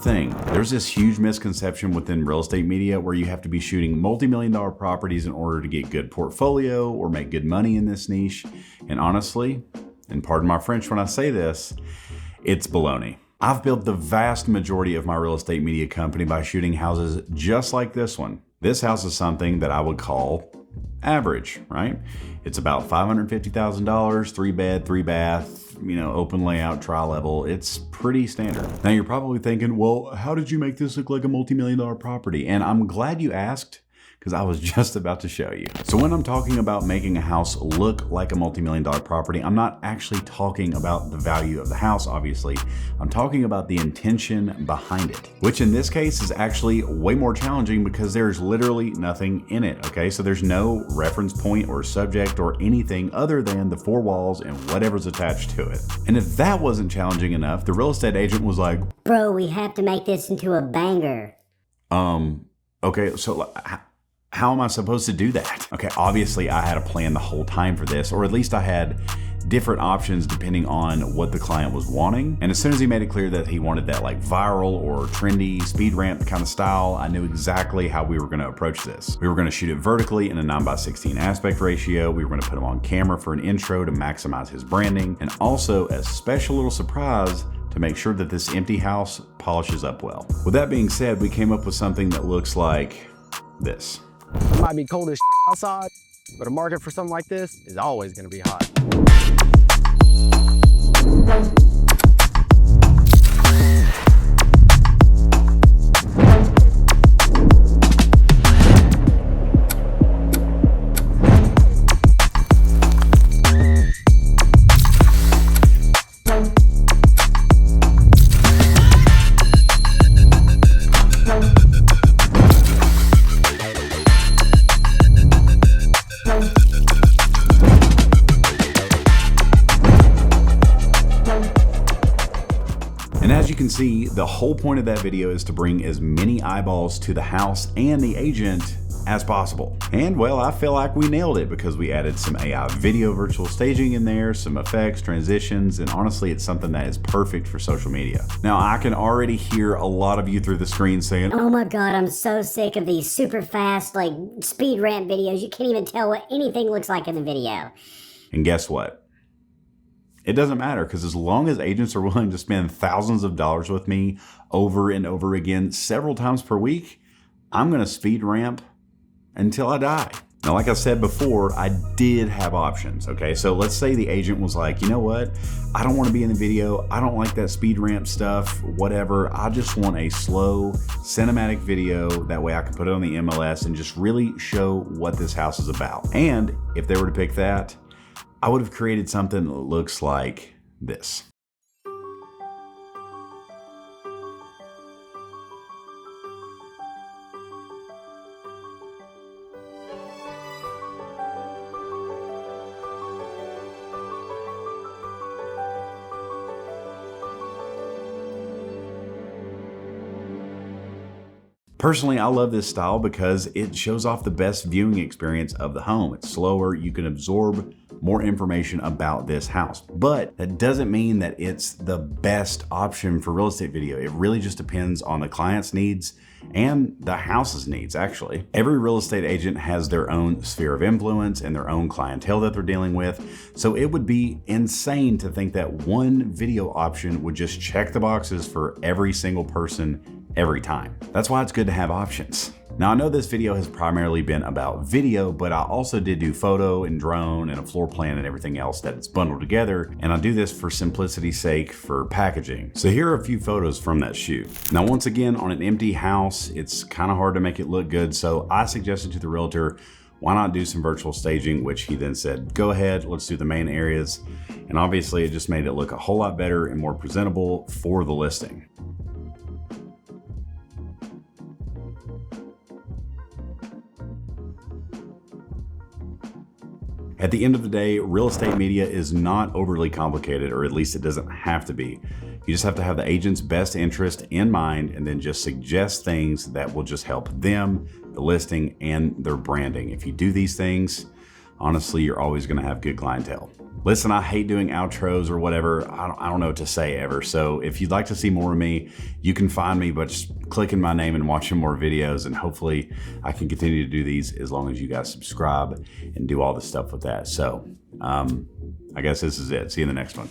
thing. There's this huge misconception within real estate media where you have to be shooting multi-million-dollar properties in order to get good portfolio or make good money in this niche. And honestly, and pardon my French when I say this, it's baloney. I've built the vast majority of my real estate media company by shooting houses just like this one. This house is something that I would call average, right? It's about $550,000, 3-bed, 3-bath, open layout, tri-level. It's pretty standard. Now you're probably thinking, well, how did you make this look like a multi-million-dollar property? And I'm glad you asked, because I was just about to show you. So when I'm talking about making a house look like a multi-million-dollar property, I'm not actually talking about the value of the house, obviously. I'm talking about the intention behind it, which in this case is actually way more challenging because there's literally nothing in it, okay? So there's no reference point or subject or anything other than the 4 walls and whatever's attached to it. And if that wasn't challenging enough, the real estate agent was like, bro, we have to make this into a banger. Okay, so how am I supposed to do that? Okay, obviously I had a plan the whole time for this, or at least I had different options depending on what the client was wanting. And as soon as he made it clear that he wanted that like viral or trendy speed ramp kind of style, I knew exactly how we were gonna approach this. We were gonna shoot it vertically in a 9:16 aspect ratio. We were gonna put him on camera for an intro to maximize his branding, and also a special little surprise to make sure that this empty house polishes up well. With that being said, we came up with something that looks like this. It might be cold as outside, but a market for something like this is always going to be hot. As you can see, the whole point of that video is to bring as many eyeballs to the house and the agent as possible. And well, I feel like we nailed it because we added some AI video virtual staging in there, some effects, transitions, and honestly, it's something that is perfect for social media. Now, I can already hear a lot of you through the screen saying, oh my God, I'm so sick of these super fast, speed ramp videos. You can't even tell what anything looks like in the video. And guess what? It doesn't matter, because as long as agents are willing to spend thousands of dollars with me over and over again several times per week, I'm gonna speed ramp until I die. Now, like I said before, I did have options, okay? So let's say the agent was like, you know what? I don't wanna be in the video. I don't like that speed ramp stuff, whatever. I just want a slow cinematic video. That way I can put it on the MLS and just really show what this house is about. And if they were to pick that, I would have created something that looks like this. Personally, I love this style because it shows off the best viewing experience of the home. It's slower, you can absorb more information about this house. But that doesn't mean that it's the best option for real estate video. It really just depends on the client's needs and the house's needs, actually. Every real estate agent has their own sphere of influence and their own clientele that they're dealing with. So it would be insane to think that one video option would just check the boxes for every single person every time. That's why it's good to have options. Now, I know this video has primarily been about video, but I also did do photo and drone and a floor plan and everything else that it's bundled together. And I do this for simplicity's sake for packaging. So here are a few photos from that shoot. Now, once again, on an empty house, it's kind of hard to make it look good. So I suggested to the realtor, why not do some virtual staging, which he then said, go ahead, let's do the main areas. And obviously it just made it look a whole lot better and more presentable for the listing. At the end of the day, real estate media is not overly complicated, or at least it doesn't have to be. You just have to have the agent's best interest in mind and then just suggest things that will just help them, the listing, and their branding. If you do these things, honestly, you're always going to have good clientele. Listen, I hate doing outros or whatever. I don't know what to say ever. So if you'd like to see more of me, you can find me by just clicking my name and watching more videos. And hopefully I can continue to do these as long as you guys subscribe and do all the stuff with that. So I guess this is it. See you in the next one.